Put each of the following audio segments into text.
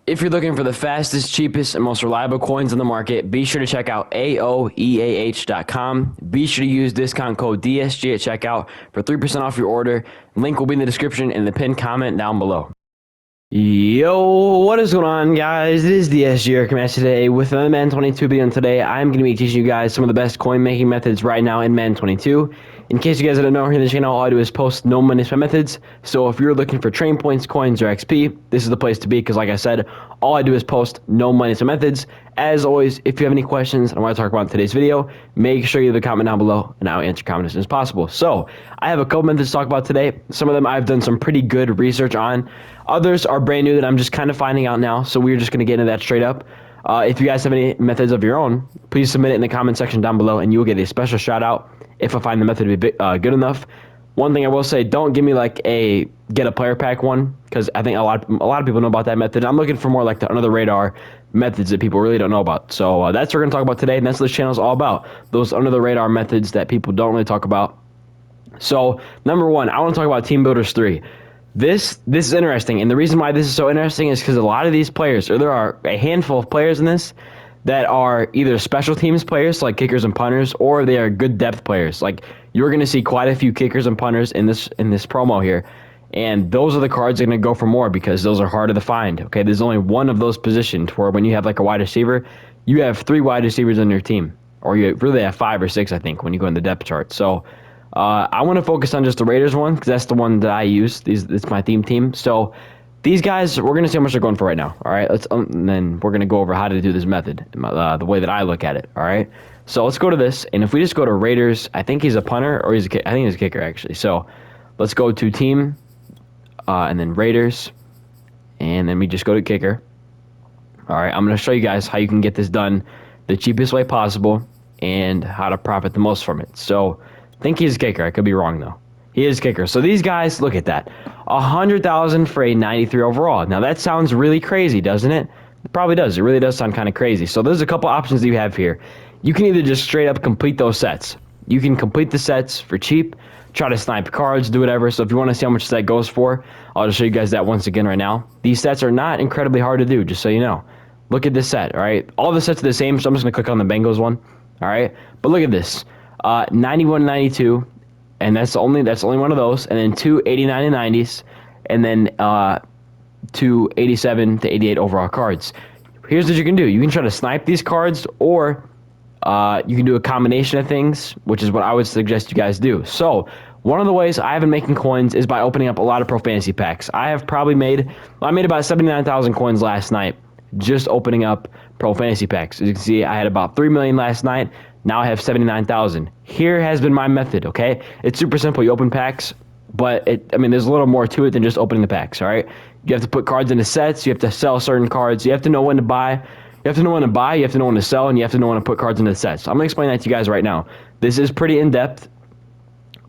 If you're looking for the fastest, cheapest, and most reliable coins on the market, be sure to check out AOEAH.com. Be sure to use discount code DSG at checkout for 3% off your order. Link will be in the description and the pinned comment down below. Yo, what is going on, guys? It is DSG here coming at you today with another Madden 22 video. And today I'm going to be teaching you guys some of the best coin making methods right now in Madden 22. In case you guys didn't know, here on the channel, all I do is post no money spent methods. So if you're looking for train points, coins, or XP, this is the place to be because, like I said, all I do is post no money spent methods. As always, if you have any questions and want to talk about in today's video, make sure you leave a comment down below and I'll answer comments as soon as possible. So I have a couple methods to talk about today. Some of them I've done some pretty good research on. Others are brand new that I'm just kind of finding out now. So we're just going to get into that straight up. If you guys have any methods of your own, please submit it in the comment section down below and you will get a special shout out if I find the method to be good enough. One thing I will say, don't give me like a get a player pack one, because I think a lot of people know about that method. I'm looking for more like the under the radar methods that people really don't know about. So that's what we're going to talk about today, and that's what this channel is all about. Those under the radar methods that people don't really talk about. So number one, I want to talk about Team Builders 3. This is interesting, and the reason why this is so interesting is because a lot of these players, or there are a handful of players in this that are either special teams players like kickers and punters, or they are good depth players. Like you're going to see quite a few kickers and punters in this promo here, and those are the cards that are going to go for more because those are harder to find. Okay, there's only one of those positions where when you have like a wide receiver, you have 3 wide receivers on your team, or you really have 5 or 6, I think, when you go in the depth chart. So I want to focus on just the Raiders one because that's the one that I use. It's my team. So these guys, we're going to see how much they're going for right now. All right, and then we're going to go over how to do this method, the way that I look at it. All right, so let's go to this, and if we just go to Raiders, I think he's a punter or I think he's a kicker actually. So let's go to team, and then Raiders, and then we just go to kicker. All right, I'm going to show you guys how you can get this done the cheapest way possible and how to profit the most from it. So I think he's a kicker. I could be wrong though. He is a kicker. So these guys, look at that. 100,000 for a 93 overall. Now that sounds really crazy, doesn't it? It probably does. It really does sound kind of crazy. So there's a couple options that you have here. You can either just straight up complete those sets. You can complete the sets for cheap, try to snipe cards, do whatever. So if you want to see how much that goes for, I'll just show you guys that once again right now. These sets are not incredibly hard to do, just so you know. Look at this set, all right? All the sets are the same, so I'm just going to click on the Bengals one, all right? But look at this. 91, 92. And that's only one of those, and then 2 89 and 90s, and then 2 87 to 88 overall cards. Here's what you can do: you can try to snipe these cards, or you can do a combination of things, which is what I would suggest you guys do. So one of the ways I've been making coins is by opening up a lot of pro fantasy packs. I made about 79,000 coins last night just opening up pro fantasy packs. As you can see, I had about 3 million last night. Now I have 79,000. Here has been my method, okay? It's super simple. You open packs, but there's a little more to it than just opening the packs, all right? You have to put cards into sets. You have to sell certain cards. You have to know when to buy. You have to know when to buy. You have to know when to sell, and you have to know when to put cards into the sets. So I'm going to explain that to you guys right now. This is pretty in-depth,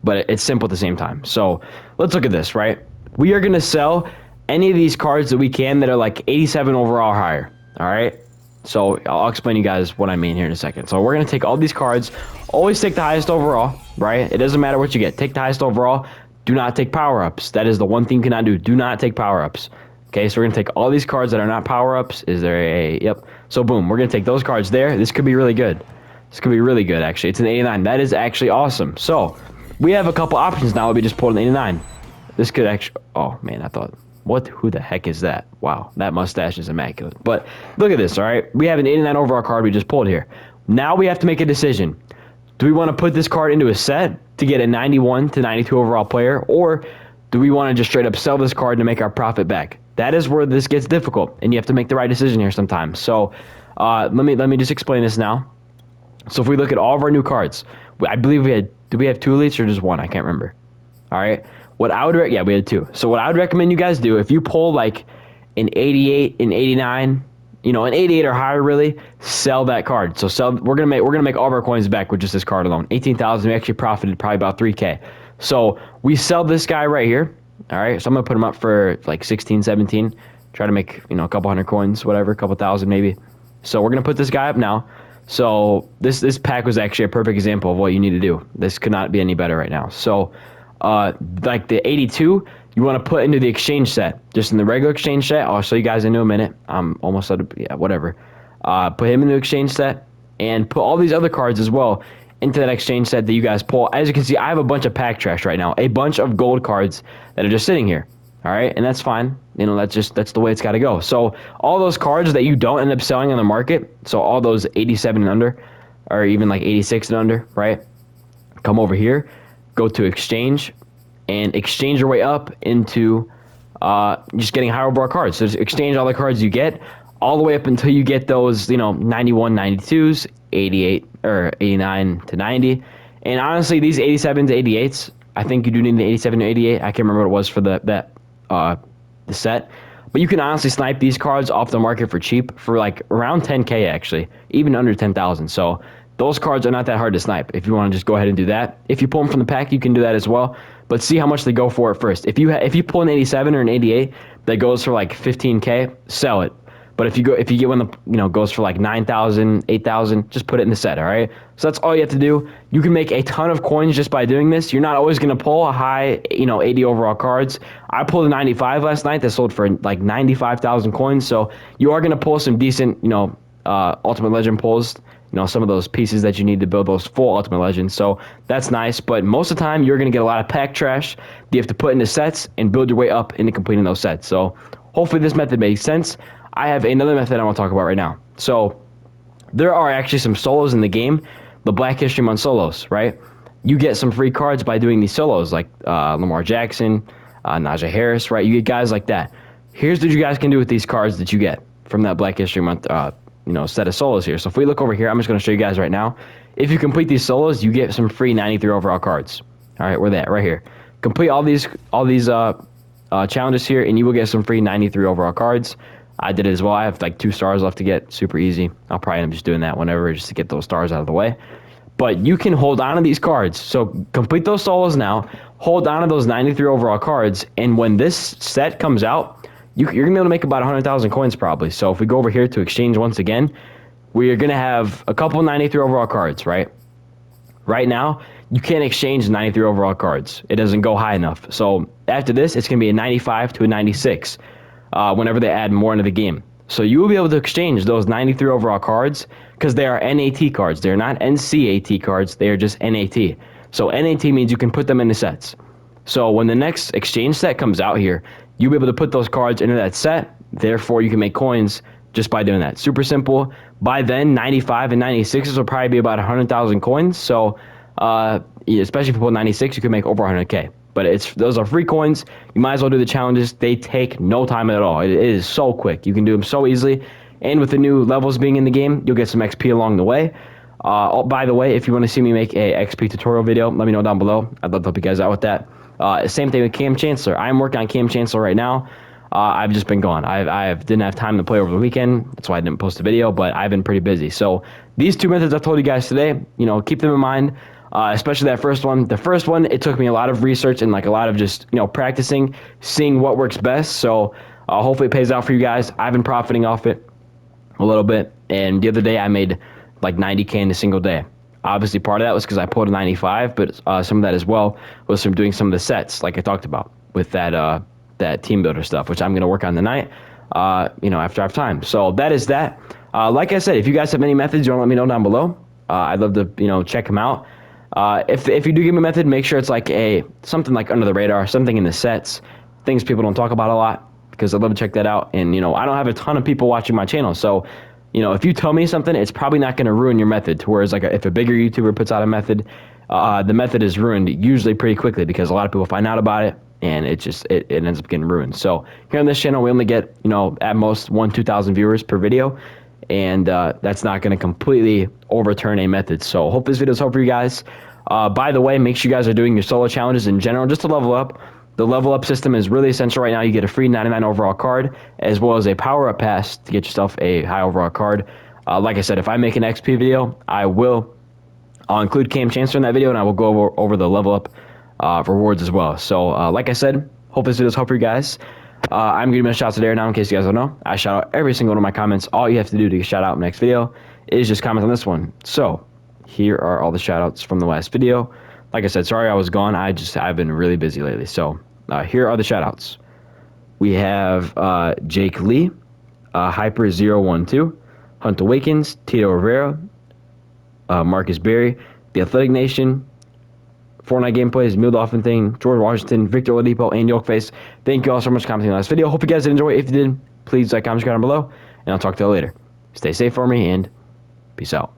but it's simple at the same time. So let's look at this, right? We are going to sell any of these cards that we can that are like 87 overall or higher, all right? So I'll explain to you guys what I mean here in a second. So we're going to take all these cards. Always take the highest overall, right? It doesn't matter what you get. Take the highest overall. Do not take power-ups. That is the one thing you cannot do. Do not take power-ups. Okay, so we're going to take all these cards that are not power-ups. Is there a... Yep. So boom, we're going to take those cards there. This could be really good. This could be really good, actually. It's an 89. That is actually awesome. So we have a couple options now. We just pulled an 89. This could actually... Oh, man, I thought... Who the heck is that? Wow, that mustache is immaculate. But look at this, all right? We have an 89 overall card we just pulled here. Now we have to make a decision. Do we want to put this card into a set to get a 91 to 92 overall player, or do we want to just straight up sell this card to make our profit back? That is where this gets difficult, and you have to make the right decision here sometimes. So let me just explain this now. So if we look at all of our new cards, I believe did we have 2 elites or just 1? I can't remember. All right. We had 2. So what I would recommend you guys do, if you pull like an 88, an 89, an 88 or higher, really sell that card. So we're gonna make all of our coins back with just this card alone. 18,000. We actually profited probably about 3K. So we sell this guy right here. All right. So I'm gonna put him up for like 16, 17. Try to make a couple hundred coins, whatever, a couple thousand maybe. So we're gonna put this guy up now. So this pack was actually a perfect example of what you need to do. This could not be any better right now. So like the 82, you want to put into the exchange set. Just in the regular exchange set, I'll show you guys in a minute. I'm almost out of, yeah, whatever. Put him in the exchange set and put all these other cards as well into that exchange set that you guys pull. As you can see, I have a bunch of pack trash right now, a bunch of gold cards that are just sitting here. All right, and that's fine. You know, that's the way it's got to go. So all those cards that you don't end up selling on the market, so all those 87 and under, or even like 86 and under, right? Come over here, go to exchange, and exchange your way up into just getting higher overall cards. So just exchange all the cards you get, all the way up until you get those, 91, 92s, 88 or 89 to 90. And honestly, these 87 to 88s, I think you do need the 87 to 88. I can't remember what it was for the set. But you can honestly snipe these cards off the market for cheap for like around 10K actually, even under 10,000. So those cards are not that hard to snipe if you want to just go ahead and do that. If you pull them from the pack, you can do that as well. But see how much they go for at first. If you pull an 87 or an 88 that goes for like 15K, sell it. But if you get one that goes for like 9,000, 8,000, just put it in the set, all right? So that's all you have to do. You can make a ton of coins just by doing this. You're not always going to pull a high, 80 overall cards. I pulled a 95 last night that sold for like 95,000 coins. So you are going to pull some decent, Ultimate Legend pulls. Some of those pieces that you need to build those full Ultimate Legends. So that's nice. But most of the time, you're going to get a lot of pack trash that you have to put into sets and build your way up into completing those sets. So hopefully this method makes sense. I have another method I want to talk about right now. So there are actually some solos in the game, the Black History Month solos, right? You get some free cards by doing these solos, like Lamar Jackson, Najee Harris, right? You get guys like that. Here's what you guys can do with these cards that you get from that Black History Month set of solos here. So if we look over here, I'm just going to show you guys right now. If you complete these solos, you get some free 93 overall cards. All right, where they at? Right here. Complete all these challenges here, and you will get some free 93 overall cards. I did it as well. I have like 2 stars left to get. Super easy. I'll probably end up just doing that whenever just to get those stars out of the way. But you can hold on to these cards. So complete those solos now. Hold on to those 93 overall cards, and when this set comes out, you're going to be able to make about 100,000 coins probably. So if we go over here to exchange once again, we are going to have a couple 93 overall cards, right? Right now, you can't exchange 93 overall cards. It doesn't go high enough. So after this, it's going to be a 95 to a 96 whenever they add more into the game. So you will be able to exchange those 93 overall cards because they are NAT cards. They're not NCAT cards. They are just NAT. So NAT means you can put them into sets. So when the next exchange set comes out here, you'll be able to put those cards into that set. Therefore, you can make coins just by doing that. Super simple. By then, 95 and 96s will probably be about 100,000 coins. So especially if you pull 96, you can make over 100K. But those are free coins. You might as well do the challenges. They take no time at all. It is so quick. You can do them so easily. And with the new levels being in the game, you'll get some XP along the way. By the way, if you want to see me make a XP tutorial video, let me know down below. I'd love to help you guys out with that. Same thing with Cam Chancellor. I'm working on Cam Chancellor right now. I've just been gone. I didn't have time to play over the weekend. That's why I didn't post a video, but I've been pretty busy. So these 2 methods I told you guys today, keep them in mind. Especially that first one. The first one, it took me a lot of research and like a lot of just, practicing, seeing what works best. So hopefully it pays out for you guys. I've been profiting off it a little bit. And the other day I made like 90K in a single day. Obviously part of that was because I pulled a 95, but some of that as well was from doing some of the sets like I talked about with that team builder stuff, which I'm going to work on tonight, after I have time. So that is that. Like I said, if you guys have any methods, you want to let me know down below. I'd love to, check them out. If you do give me a method, make sure it's like something like under the radar, something in the sets, things people don't talk about a lot, because I'd love to check that out. And, I don't have a ton of people watching my channel. So, if you tell me something, it's probably not going to ruin your method. To whereas like if a bigger YouTuber puts out a method, the method is ruined usually pretty quickly because a lot of people find out about it and it ends up getting ruined. So here on this channel, we only get, at most 2,000 viewers per video. And that's not going to completely overturn a method. So hope this video is helpful for you guys. By the way, make sure you guys are doing your solo challenges in general just to level up. The level up system is really essential right now. You get a free 99 overall card as well as a power up pass to get yourself a high overall card. Like I said, if I make an XP video, I'll include Cam Chancellor in that video and I will go over the level up rewards as well. So like I said, hope this video is helpful for you guys. I'm giving a shout out to there now in case you guys don't know. I shout out every single one of my comments. All you have to do to get shout out in the next video is just comment on this one. So here are all the shout outs from the last video. Like I said, sorry I was gone. I've been really busy lately. So Here are the shout-outs. We have Jake Lee, Hyper012, Hunt Awakens, Tito Rivera, Marcus Berry, The Athletic Nation, Fortnite Gameplays, Meal Dolphin Thing, George Washington, Victor Oladipo, and Yolkface. Thank you all so much for commenting on this video. Hope you guys did enjoy it. If you did, please like, comment, subscribe down below, and I'll talk to you later. Stay safe for me, and peace out.